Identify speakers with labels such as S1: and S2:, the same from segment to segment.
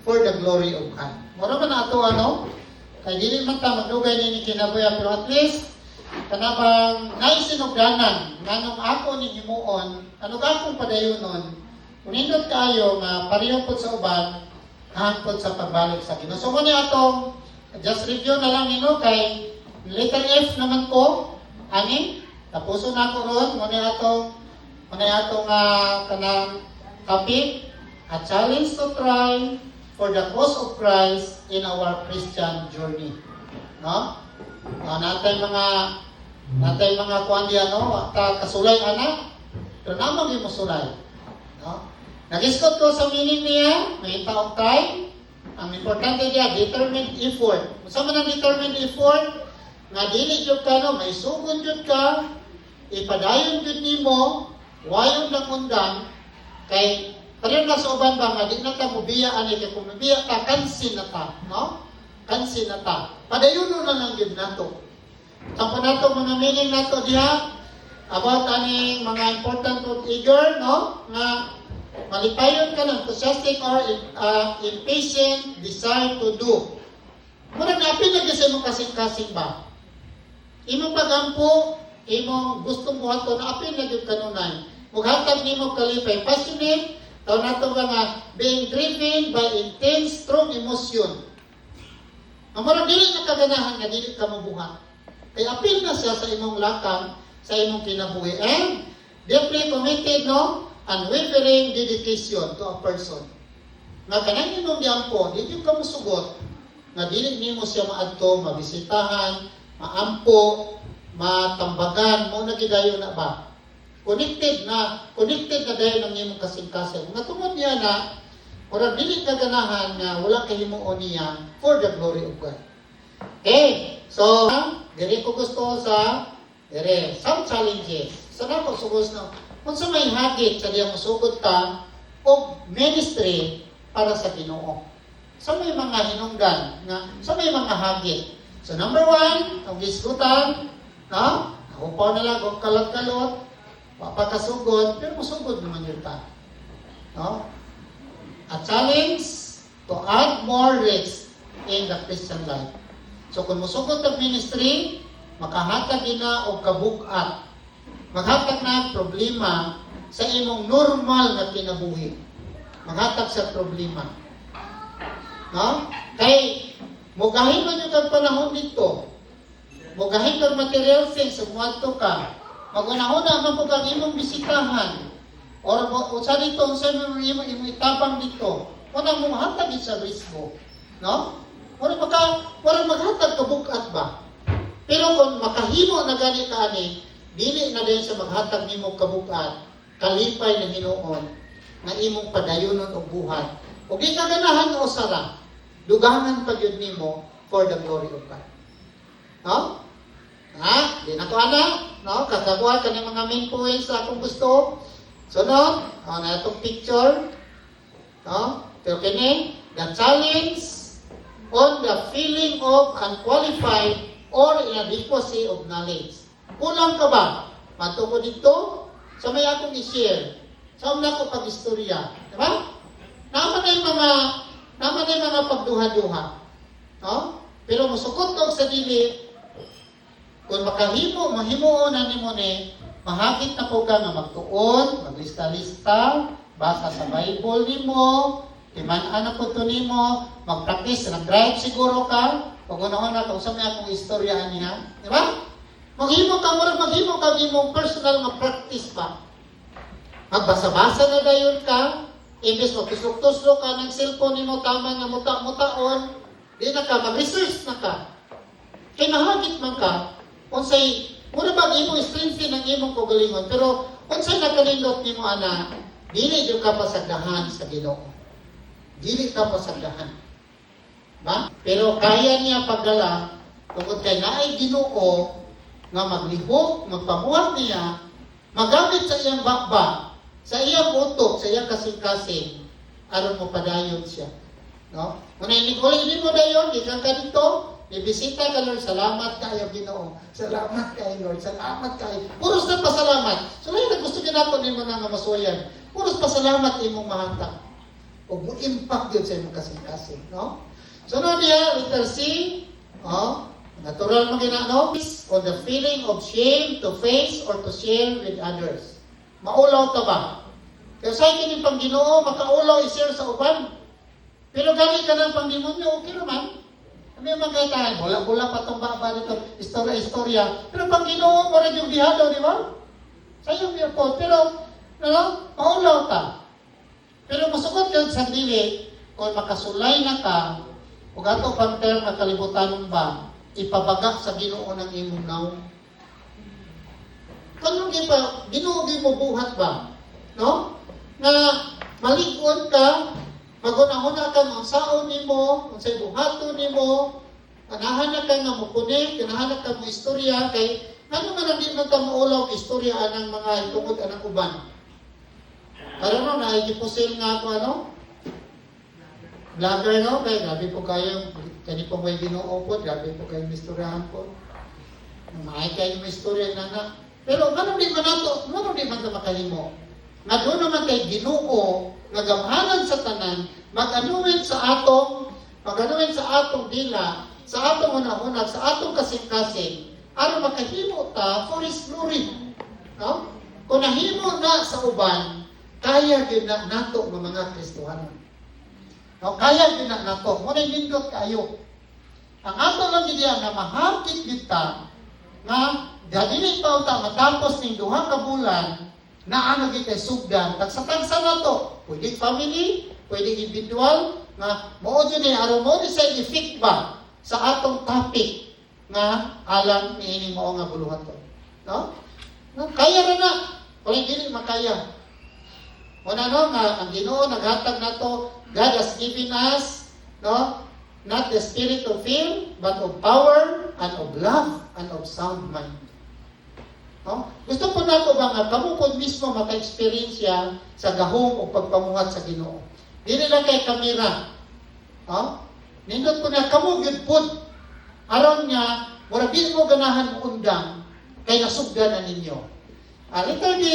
S1: for the glory of God. Mura man ato kay dili man ta magdugay ni kinabuya, pero at least kanabang naisinugdanan nganong ako ni himuon, ano akong padayonon, kunindot kayo nga pareho pod sa uban hangtod sa pagbalik sa Ginoo. So muna atong just review na lang kay letter F naman ko ani tapuson na ko ron. Muna atong kanang topic, a challenge to try for the cause of Christ in our Christian journey. No? Natay mga kuan diyan kasulay ana. Pero namang yung masulay. No? Nag-isgot ko sa meaning niya, may taong time. Ang importante niya, determined effort. Sa man ang determined effort, nga dili jud ka may sugod jud ka, ipadayon jud nimo, wayong nangundang, kay pareho na sa uban ba nga di na ta mobiya ani kay kung mobiya ta kansin na ta, no? Kansin na ta. Padayon na lang jud nato. Sampo nato mga meaning nato diha about ani mga important of eager, no? Nga malipayon ka ng enthusiastic or impatient desire to do. Muna napin na kasi mong kasing-kasing ba? Imong pagampo, imong gustong buhaton, napin na yung kanunay. Mughatag ni mo kalipay. Passionate, tao nato nga being driven by intense, strong emotion. Ang marang dili na kaganahan nga dili ka mabuhat. Kaya apil na siya sa imong lakang, sa imong kinabuhi. And deeply committed, unwavering dedication to a person. Nga kanang imong diampo, dili ka musugot, nga dili nimo siya maadto, mabisitahan, maampo, matambagan, mo nagidayon na ba? Connected na dahil ng imong kasing-kasing. Nga tungod niya na, ora dili ka ganahan nga wala kahimuon niya for the glory of God. Okay, so, diri ko gusto some challenges. Sana ko sugos na, kung sa may hagit sa diyang musugod ka, o ministry para sa Ginoo. Sa may mga hinungdan, sa may mga hagit. So number 1, ang gisgutan, upaw na lang, o kalat-kalot, papakasugod, pero musugod naman yun ta. No? A challenge to add more risk in the Christian life. So kung musugod ang ministry, makahatag na o kabukat. Maghatag na problema sa imong normal na kinabuhi. Maghatag sa problema. No? Kay mugahin man yung panahon dito. Mugahin kang material things, sumuadto ka. Magunahuna man po kang imong bisitahan. Or sa dito, sa imong itabang dito. Wala mong hatag sa risgo. No? Wala maghatag kabukat ba? Pero kung makahimo na gani ka dili na din sa maghatag nimo kabukat, kalipay na hinuon, na imong padayonon og buhat. O di ka ganahan o sara, dugangan pa yun nimo for the glory of God. No? Di na ko no? Kakakuha ka ng mga main points sa akong gusto. Sunod, na itong picture. No? Pero kini, the challenge on the feeling of unqualified or inadequacy of knowledge. Kulang ka ba? Mato ko dito, sa may akong i-share. Sa una ko pag-istorya. Diba? Naman na yung mga pagduha-duha. No? Pero musukot ko sa dili, kung mahimuon na ni mo mahagit na po ka nga magtuon, maglista-lista, basa sa Bible ni mo, iman-an na po ito ni mo, mag-practice, nag-drive siguro ka, kung una-una kung sa may akong istoryahan niya. Diba? Maghimo ka imong personal nga practice ba? Magbasa-basa na dayon ka, imbes magtuslok-tuslok ka ng cellphone nimo tama nga muta-mutaon, di na ka, mag-research na ka. Kay mahagit man ka, unsay muna ba imong strengthen ang imong kagalingon, pero unsay nakanindot nimo ana, dili jud ka pasagdahan sa Ginoo. Dili ka pasagdahan. Ba? Pero kaya niya pagdala tungod kay naay Ginoo nga maglihok, magpamuhat niya, magamit sa iyang bakba, sa iyang utok, sa iyang kasing-kasing, aron mo padayon siya. No? Kung hindi mo dayon, ikan ka dito, ibisita ka, Lord, salamat kayo, Ginoo. Salamat kayo, Lord, salamat kayo. Puros na pasalamat. So, ngayon, gusto niya nato ni mo na masuyan. Puros pasalamat imong mahantang. o mo-impact yun sa imong kasing-kasing, no? Sunod niya, letter C, natural mo ginano, on the feeling of shame to face or to share with others. Maulaw ta ba? Kaya sa ikin yung Panginoon, makaulaw i-share sa uban. Pero gamit ka ng Pangdemonyo, okay naman. May mga tayo, bola-bola pa itong baba dito, istorya-istorya. Pero Panginoon mo rin yung bihado, di ba? Sa iyong bihapot. Pero, maulaw ta. Pero masugot ka sa dili, kung makasulay na ka, kung ato pang term na kalibutan ba, ipabaga sa Ginoo ng imong naong. Kung Ginoo mo buhat ba? No? Na maligod ka, magunahuna ka ng saon nimo, kung sa'y buhato nimo, kanahan ka nga mo kunik, kanahan ka mo istorya, kay ano nga nang di man ka maulaw istorya ng mga itungod anang uban. Alam mo, naigipusil nga ako, vlogger, no? Kaya grabe po kayo, kani po may Ginoo po, grabe po kayo istoryahan po. Maay kayo may istorya na. Pero ganun di man nato, ganun di man ito makalimo. Nga doon naman kay Ginoo, nga gamhanan sa tanan, mag-anuin sa atong dila, sa atong unahunag, sa atong kasing-kasing, aron makahimo ta for His glory. No? Kung nahimo na sa uban, kaya din na nato ng mga Kristohanon. No? Kaya din na nato. Muna nindot kayo. Ang ato lang diyan na mahakit kita, nga dili pa ta matapos ning duha ka bulan, na ano kita sugdan, tagsa-tagsa na to. Pwede family, pwede individual, nga mao dyan aron mo sa effect ba sa atong topic nga alam niini mao nga buluhaton. No? Kaya ra na, kung dili makaya. Una nga ang Ginoo naghatag nato, God has given us, not the spirit of fear, but of power and of love and of sound mind. No? Gusto po nato ba nga kamo po mismo maka-experience sa gahom o pagpamuhat sa Ginoo. Dili lang kay kamera. Nindot po na kamo gyud pud aron niya mura di mo ganahan undang kay nasugdan na ninyo. Letter D,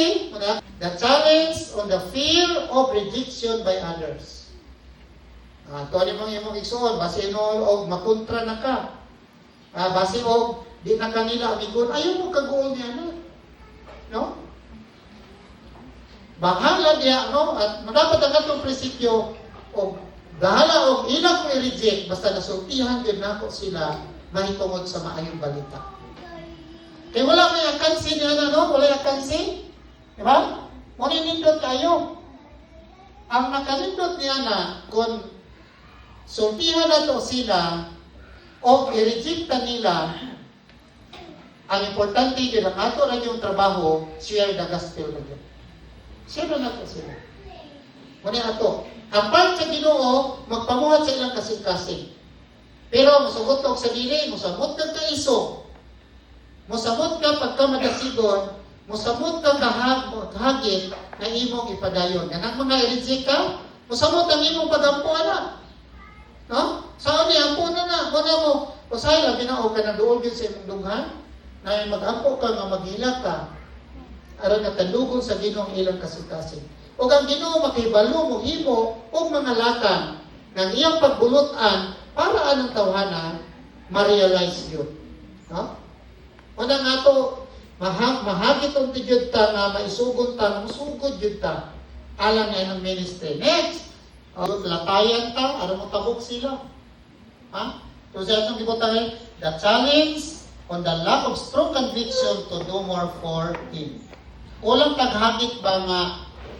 S1: the challenge on the fear of rejection by others. Ito ni mong imong igsuon, base og makontra na ka. Base og di na kanila amigon, ayaw mo kaguol niya na. No? Bahala niya, at dapat ang atong prinsipyo, o bahala o ina ko i-reject, basta nasultihan din nako sila mahitungod sa maayong balita. Kaya wala may akansi niya wala akansi. Diba? Maninindot kayo. Ang nakanindot niya na, kung sultihan na to sila, o i-rejecta nila, ang importante yun, ang ato na yung trabaho, share the gospel na yun. Share na to sila. Muna ato. Ang part sa Ginoo, magpamuhat sa ilang kasing-kasing. Pero, musugot ka sa dili, musamot ka iso. Musamot ka pagka madasigon, musamot ka kahagit na imong ipadayon. Yan ang mga i-reject ka, musamot ang imong pagampuan na. No? Saan niya, ampunan na. Muna mo, usay lang, ginao ka na doon sa imong dunghan, na mag-ampo ka nga maghila ka, aron na tandugon sa Ginoong ilang kasing-kasing. O ang Ginoo makahibalo mo himo o mga lakan ng iyang pagbulutan para anong tawhana ma-realize yun. No? Una nga to, mahagit ang tigyod ta nga maisugon ta, musugod yun ta. Alang nga ng ministry. Next, latayan ta, aron mo tabok sila. So sa itong gibutan, the challenge on the lack of strong conviction to do more for Him. Walang taghagit ba nga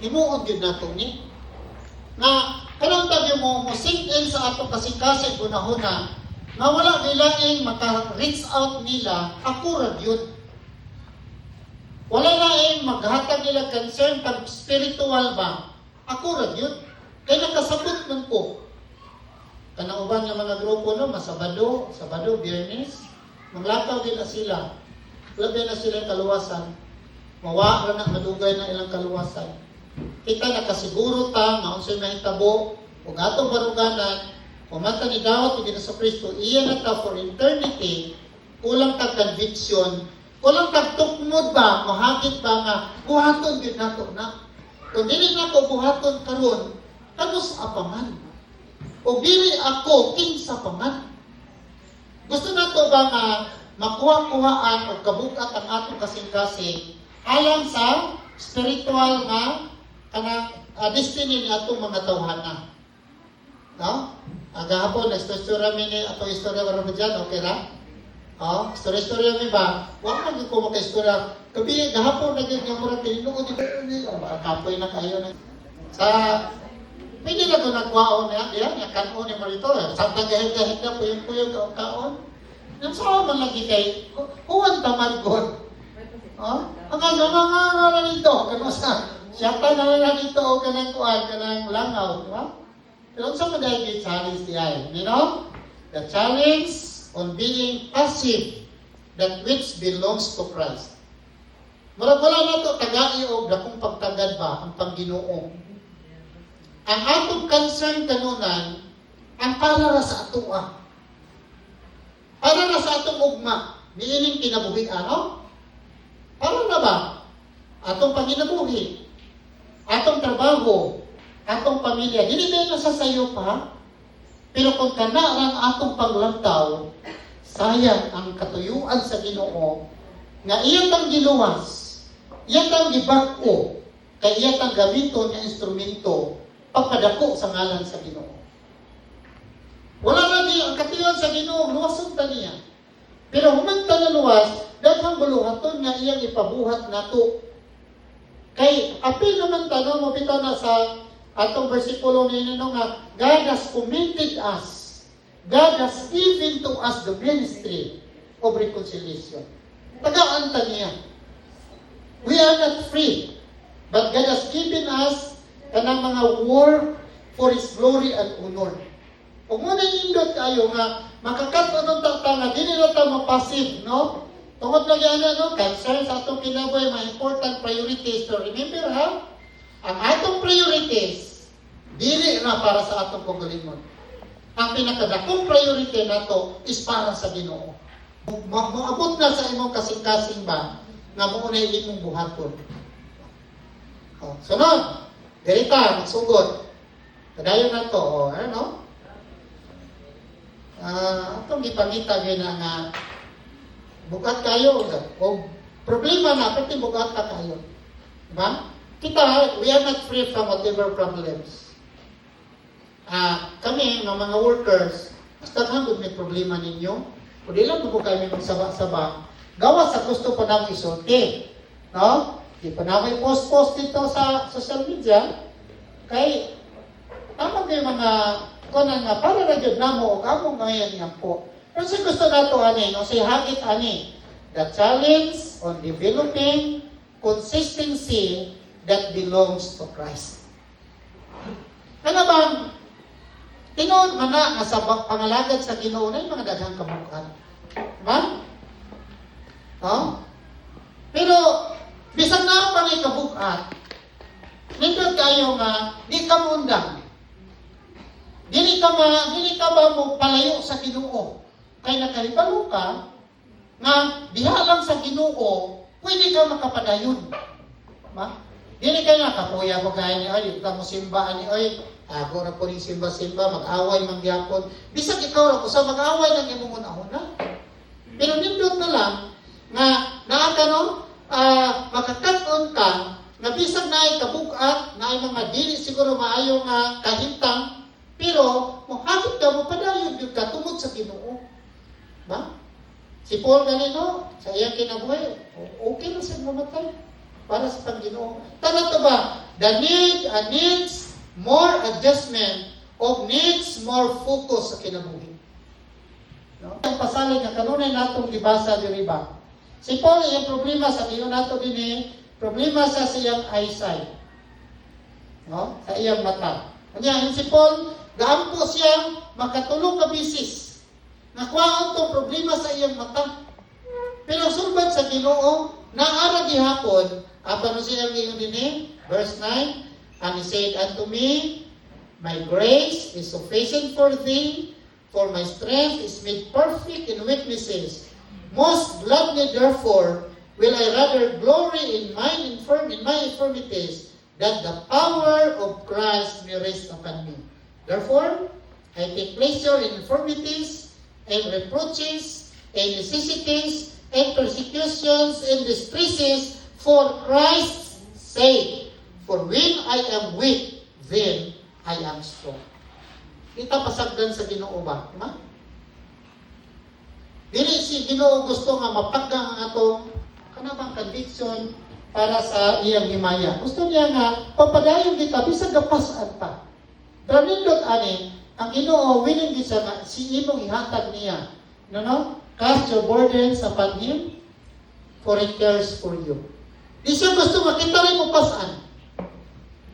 S1: himuon yun nato ni? Nga, kanang tabi mo sink in sa atong kasing-kasing gunahuna, nga wala nilaing maka-reach out nila, akurad yun. Wala laing maghatag nila concern pag spiritual ba, akurad yun. Kaya nakasabot man ko. Kanang uban nga mga grupo Sabado, Biyernes, maglakaw din na sila. Labi na sila kaluwasan. Mawa na madugay na ilang kaluwasan. Kita nakasiguro ta nga unsay mahitabo ug atong baruganan pamata ni dawat ni sa Kristo iya na ta for eternity. Kulang tag conviction, kulang tag tukmod ba, mahagit ba nga buhaton gid nato na. Kung dili na ko buhaton karon, Kanus apaman. O dili ako kinsa paman. Gusto nato ba nga makuha-kuhaan o kabugat ang atong kasing-kasing alang sa spiritual nga kanang destiny ni atong mga tawhana. No? Agahapon, nag-istorya mi ni atong istorya para ba dyan, okay na? Istorya mi ba? Huwag man ko maka-istorya. Kabi, gahapon, naging murang tininuod, kapoy na kayo na. Sa, pwede na ito nagwaon na yan, kanon ni Marito, samtang gahig-gahig na puyong-puyong kaon. Yung sa man lagi kay, huwag tamad ko. Ang nga nito, kano sa, siya pa na dito o kanang kuan, kanang langaw, di ba? Pero sa madahil challenge niya, you know? The challenge on being passive, that which belongs to Christ. Wala na ito, tagai o dakong pagtagad ba, ang Panginoon. Ang atong concern kanunan, ang para sa atua. Para na sa atong ugma, niining kinabuhi, ano? Para na ba? Atong panginabuhi, atong trabaho, atong pamilya, dili na sa sayo pa, pero kung kanaan atong paglantaw, sayang ang katuyuan sa Ginoo, nga iyang tang giluwas, iyang tang gibag-o, kay iyang tang gamiton nga instrumento, pagpadako sa ngalan sa Ginoo. Wala na di, ang katuyuan sa Ginoo, luwason ta niya. Pero humanta na luwas, daghang buluhaton nga iyang ipabuhat nato. Kay, apil naman tanong mo, bitaw na sa atong versikulo ninyo nga, God has committed us. God has given to us the ministry of reconciliation. Tagaan ta niya. We are not free, but God has given us kanang mga work for His glory and honor. Kung muna indot kayo nga, makakatunong tata nga, di nila ta mapasive, no? Tungod na yan, no? Concern sa atong kinabuhi, mga important priorities. So remember, ha? Ang atong priorities, dili na para sa atong pagalingon. Ang pinakadakong priority na to is para sa Ginoo. Maabot na sa imong kasing-kasing ba, nga mo na imong buhaton. Sunod, dirita, magsugod. Kadayon na to, ano? Atong gipangita na nga, bukat kayo, o problema na, pati bukat ka kayo. Diba? Kita, we are not free from whatever problems. Kami, mga workers, basta hanggang may problema ninyo, o di lang po kayo may magsaba-saba, gawa sa gusto pa namin isulti. No? Di pa namin post-post dito sa social media, kay, tama kayo mga, kunan nga, para na dyan na mo, o kamong ngayon nga po. Pero sa gusto na ito, ani, no, say hagit, ani, the challenge on developing consistency that belongs to Christ. Ano bang, tinoon man na sa pangalagad sa Ginoo na yung mga daghang kabukan. Diba? No? Pero, bisag na pa ni kabukat, nindot kayo nga, di ka mundang. Dili ka ba mo palayo sa Ginoo? Kay nakalibalo ka, nga diha lang sa Ginoo, pwede ka makapadayon. Diba? Dili kayo nakapuya mo kaya ni, ay, ka mo simba, ni, ay, ako na po rin simba-simba, mag-away, mangyapon. Bisag ikaw ako sa mag-away ng imong una-una. Pero nindot na lang, nga, makakaton ka, nga bisag na ay kabukat, na ay mga dili siguro maayo nga kahintang, pero, mohagit ka mo padayon yung katungod sa Ginoo. Ba? Si Paul ganito, sa iyang kinabuhi, okay na siya mamatay para sa Panginoon. Tama to ba? The need needs more adjustment of needs more focus sa kinabuhi. No? Ang pasalig na kanunay natong libasa diri ba? Si Paul, iyang problema sa iyo nato din problema sa iyang eyesight. No? Sa iyang mata. Kanya, si Paul, gaampo siyang makatulong ka bisis. Nakuhaan itong problema sa iyang mata. Pero sulbad sa Ginoo, naara gihapon, apano siyang iyong din verse 9, and he said unto me, my grace is sufficient for thee, for my strength is made perfect in weaknesses. Most gladly therefore will I rather glory in my infirmities, that the power of Christ may rest upon me. Therefore, I take pleasure in infirmities, and reproaches, and necessities, and persecutions, and distresses, for Christ's sake. For when I am weak, then I am strong. Kita pasagdan sa Ginoo ba? Diba? Dili si Ginoo gusto nga mapagda ang atong kanabang conviction para sa iyang himaya. Gusto niya nga papadayon kita bisag gapasan pa. Pero nindot ani, ang Ginoo willing gid sa si imong ihatag niya. No? Cast your burdens upon Him, for He cares for you. Di siya gusto makita rin mo pasan.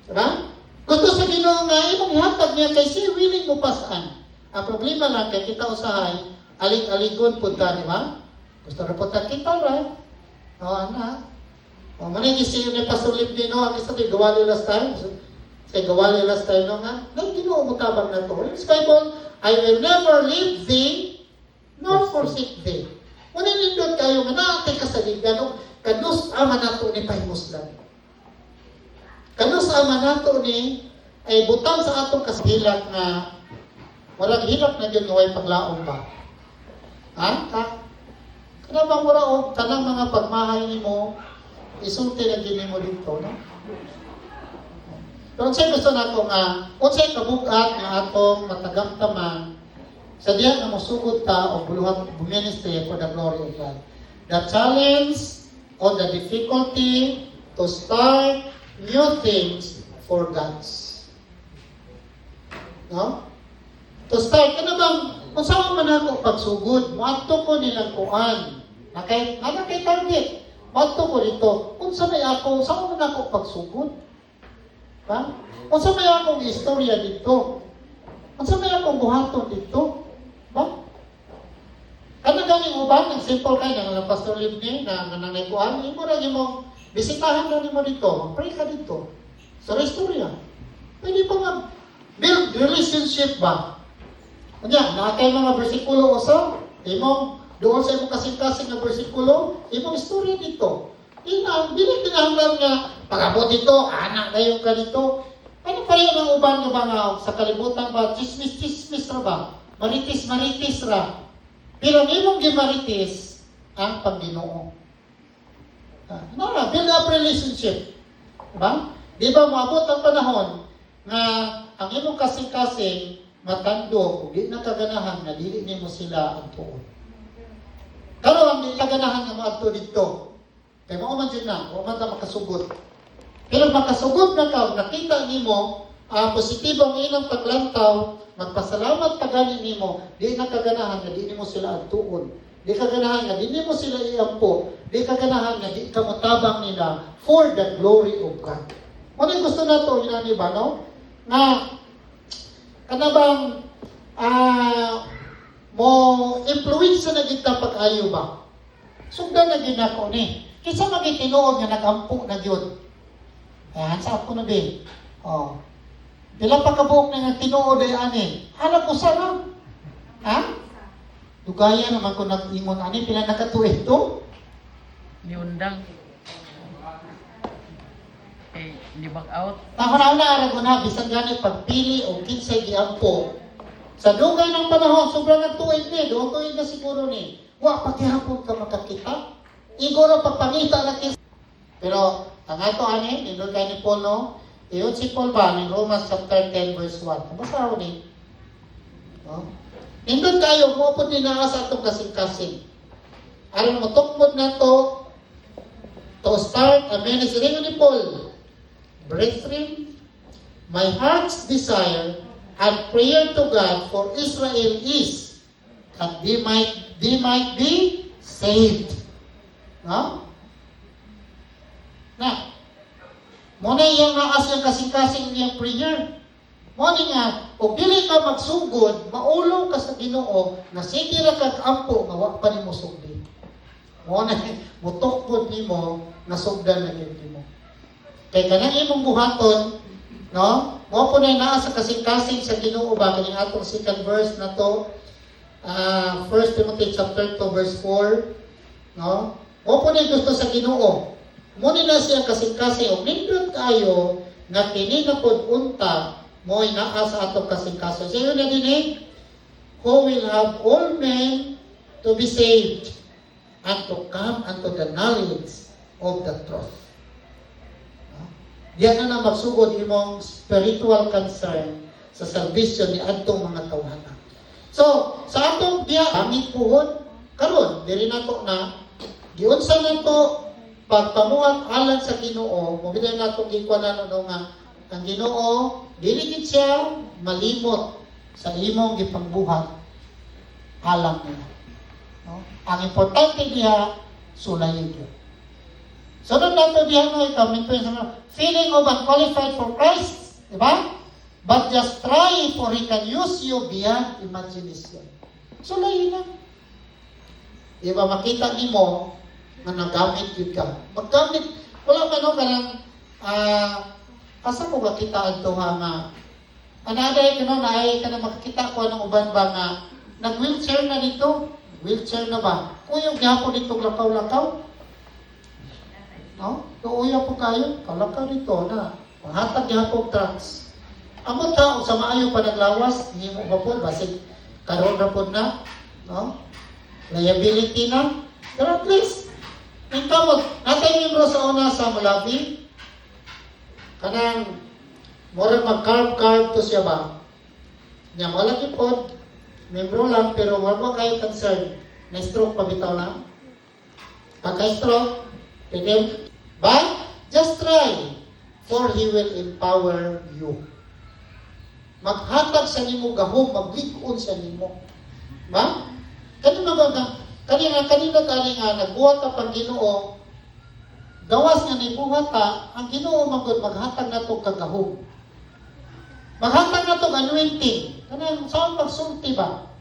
S1: Diba? Gusto sa Ginoo nga imong ihatag niya kay siya willing mo pasan. Ang problema lang kay kita usahay, alig-aligon po ta, di ba? Gusto rin po ta kita, right? O, anak. O, manigis siya ni Pastor Libni, no? Ang isa tayo, gawali last time. Say, gawali last time, no? Nga, Ginoo mo tabang na to. It's Bible, I will never leave thee, nor forsake thee. Muna nindot kayo, nga naatay kasaligan, no? Kanus ama nato ni Pahimoslan. Kanus ama nato ni, ay butang sa atong kasilak na, walang hilak na yun gaway paglaong ba? Ha? Kaya bang wala o tanang mga pagmahay ni mo, isulti na gini mo dito, no? Pero unsay gusto na ko nga, unsay kabugat nga atong matagamtaman sa diyan na musugod ta o buluhat ministry for the glory of God. The challenge or the difficulty to start new things for God's. No? To start, ano bang, kung saan man ako pagsugod, maadto ko nilang kuan. Nakay target. Maadto ko dito. Kung saan may ako, saan man ako pagsugod? Ha? Kung saan may akong istorya dito? Kung saan may akong buhaton dito? Ba? Ano galing uban, ang simple kayo, ng Pastor Libni, na nanaykuan, mo rin mo, bisitahan na mo dito, mag-pray ka dito. Sa istorya. Pwede pa mag-build relationship ba? Kanya, nakakay mga bersikulo usa, imong doon sa imong kasing-kasing na bersikulo, imong istorya dito. Dili kinahanglan nga pag-abot dito, anak na yung ganito. Ano pa rin ang uban nga ba nga sa kalibutan ba? Chismis ra ba? Maritis ra. Pero imong gimaritis ang Panginoon. Build up relationship. Diba? Di ba maabot ang panahon na ang imong kasing-kasing matando, kung di nakaganahan na dili nimo sila ang tuon. Pero ang di kaganahan nga maadto dito, kaya mauman dyan na, mauman na makasugod. Pero makasugod na ka, nakita nimo ang positibong inang paglantaw, magpasalamat pagani nimo, di nakaganahan na di nimo sila ang tuon. Di kaganahan nga, di nimo sila iampo, di kaganahan nga, di kamutabang nila for the glory of God. Ano gusto na ito, yun ba, no? Nga, kanabang mo influence na kita pag-ayo ba? Sugdan na ginako ni. Kisa magitinuod nga nag-ampo na yun. Ayan, sa ako na din. Oh. Pila pa kabuok na nga tinuod ay ani. Alam ko sana. Ha? Dugaya naman ko nag-ingon ani. Pila nakatuwid to?
S2: Niundang. Libag out.
S1: Ako na, bisang ganit pagpili o kinsay giampo. Sa dugay ng panahon, sobrang nagtuwid ni. Doon tuwid na siguro ni. Wa, pagkihapon ka makakita. Igoro pagpangita na kinsay. Pero, ang ato ani, nindol kayo ni Paul, no? Iyon si Paul ba, in Romans chapter 10, verse 1. Basta ako ni. No? Nindol kayo, mupod din na sa itong kasing-kasing. Aron mo tukmod na to start a ministry ni Paul. Brethren, my heart's desire and prayer to God for Israel is that they might be saved. No? Na, muna yung naas yung kasing-kasing niyang prayer. Muna nga, kung dili ka magsugod, maulaw ka sa Ginoo na sige ra kag ampo nga wa pa nimo sugdi. Muna mutukod nimo na sugdan na gyud nimo. Kay kanang imong buhaton, no? Mo po na naa sa kasing-kasing sa Ginoo ba kaning atong second verse na to. 1 Timothy chapter 2 verse 4, no? Mo po na gusto sa Ginoo. Mo na siya kasing-kasing og nindot kayo nga kini na pod unta mo'y naa sa atong kasing-kaso. So yun na din who will have all men to be saved and to come unto the knowledge of the truth. Diyan na magsugod imong spiritual concern sa salvation ni adtong mga tawhana. So, sa atong diya, aming puhon, karon diri nato na, giunsa nato pagpamuhat alang sa Ginoo, mabila nato gikuanan nga, ang Ginoo, dili gid siya malimot sa imong gipangbuhat alang niya. No? Ang importante diha, sulayin niyo. So, doon nato diha no, feeling of unqualified for Christ, di ba? But just try for He can use you beyond imagination. So, layo lang. Di ba, makita ni mo na nagamit yun ka. Maggamit, wala man o kanang, asa ko makita ito nga, anaday ka no, naay ka na makikita ko ng uban ba nga, nag-wheelchair na dito. Wheelchair na ba? Uyong gihapon dito lakaw-lakaw. No? Uuya po kayo, kalakaw dito na. Panghatag gihapon trucks. Amo tao sa maayo pa naglawas, hindi mo ba po, basig karoon na po na, no? Liability na. Pero at least, yung tawag, natay membro sa una sa Malawi, kanang, mura mag-carb to siya ba? Niya, malaki po, membro lang, pero wala mo kayo concern, na stroke pabitaw na. Pagka-stroke, pwede, but, just try, for He will empower you. Maghatag sa nimo gahom, maglikon sa nimo. Ba? Kanina nga nagbuhat ta pang Ginoo. Gawas nga ni buhat ta, ang Ginoo maghatag nato kag gahom. Maghatag nato og anointing. Kanang saan pagsulti ba?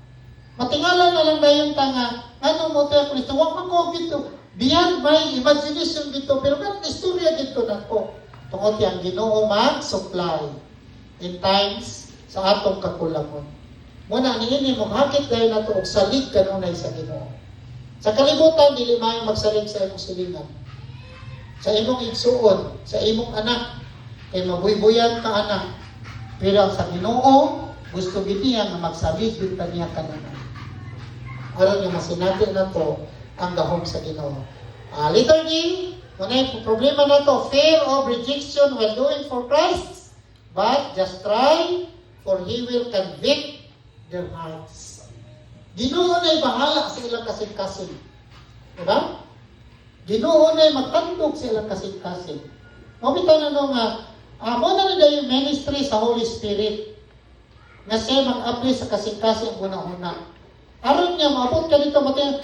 S1: Matingala na lang dayon ta nga ano mo tayo Kristo, wa man ko gito. Beyond my imagination gito, pero kan istorya gito nako. Tungod yang Ginoo mag-supply in times sa atong kakulangon. Muna niini mo hakit dahil nato og salig kanunay sa Ginoo. Sa kalibutan dili maayo magsalig sa imong silingan. Sa imong igsuon, sa imong anak, kay mabuybuyan ka anak. Pero sa Ginoo gusto gid niya nga magsalig gyud kaniya kanunay. Aron nga masinati nato ang gahom sa Ginoo. Liturgy, kunay problema nato, fear of rejection while doing for Christ. But just try, for He will convict their hearts. Ginoo na'y bahala sa ilang kasing-kasing. Diba? Ginoo na'y magtandog sa ilang kasing-kasing. Mabitaw na nung mo na nila yung ministry sa Holy Spirit na siya mag-apply sa kasing-kasing una-una. Aron niya, maabot ka dito, matay,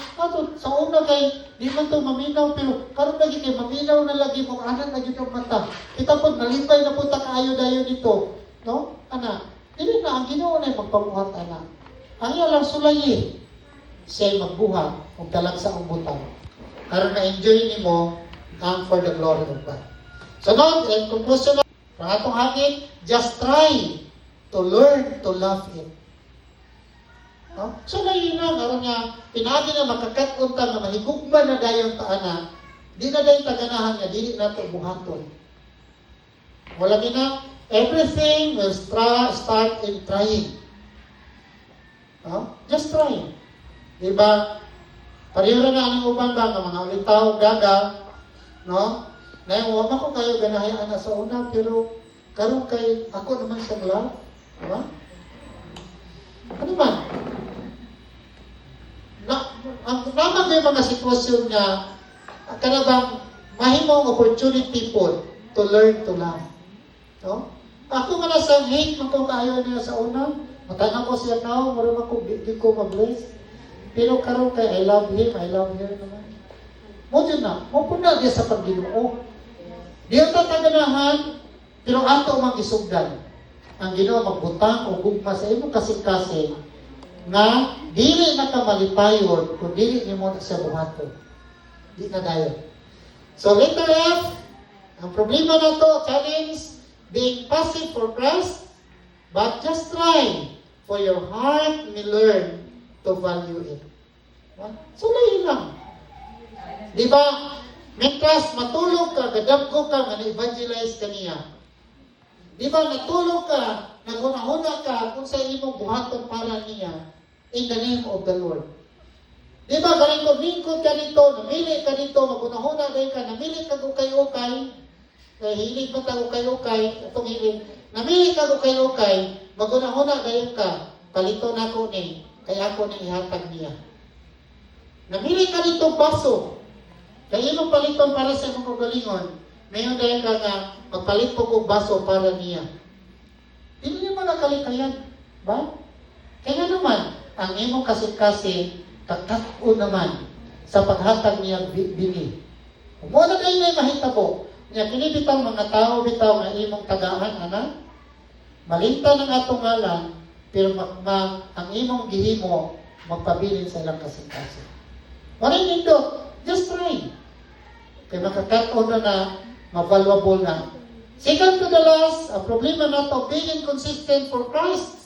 S1: sa una kay, di man ito maminaw, pero karon lagi kay maminaw na lagi mo, anak lagi itong mata. Kita po, nalipay na punta kaayo-dayo dito. No? Anak, hindi na, ang Ginoo na magpamuhat, anak. Ang iya lang sulayi, siya'y magbuhat, kung talag sa umbutan. Karon na-enjoy ni mo, ang for the glory of God. So now, in conclusion, ang atong hagit, just try to learn to love Him. No? So layo na, karon nga, pinagi na makakatunta na mahigugba na dayong taana, di na dayong taganahan nga, dili na ito buhaton. Wala na, everything will start in trying. No? Just try. Diba? Pareho na ang uban ba, ng mga ulitaw, gaga, no? Na yung wama ko kayo ganahayaan na sa una, pero karon kay ako naman sa love. Diba? Ano man? Ang naman yung mga sitwasyon nga, kanabang mahimong opportunity po to learn to love. No? Ako nga nasa hate man ko kaayo niya sa una, matanga ko siya tao, maroon ako, di ko mag-bless. Pero karon kay I love him, I love her naman. Mo dyan na, mo po na diya sa pag-Ginoo. Di ang tataganahan, pero ato mang isugdan. Ang Ginoo magbutang o gugma sa imong kasing-kasing nga dili na ka malipayon kung dili nimo na siya buhaton. Di na dayon. So letter F, ang problema na to, challenge, being passive for Christ, but just try for your heart may learn to value it. So layo lang. Di ba? Mentras matulog ka, gadamko ka, nga na-evangelize ka niya. Di ba natulog ka, naghuna-huna ka kung sa imong buhaton para niya in the name of the Lord. Di ba galing ko lingkod ka dito, namili ka dito, maghuna-huna din ka, namili ka ukay-ukay, kaya hilig mo ta ukay-ukay, itong hilig, namili ka ukay-ukay, maghuna-huna din ka, palito na ko ni, kaya ako nang ihatag niya. Namili ka dito baso, kaya imong paliton para sa imong kagalingon, ngayon dahil ka nga, magpalit po kong baso para niya. Hindi niya magakalikayan. Ba? Kaya naman, ang imong kasing-kasing, tatako naman sa paghatag niya bili. Muna kayo na mahitabo. Niya kinibitang mga tao bitaw nga imong tagaan, ana? Malinta ng atong ngalan, pero ang imong gihimo, magpabilin sa ilang kasing-kasing. Wala nito, just try. Kaya makakataon na ma-valuable na. Second to the last, ang problema na to, being consistent for Christ.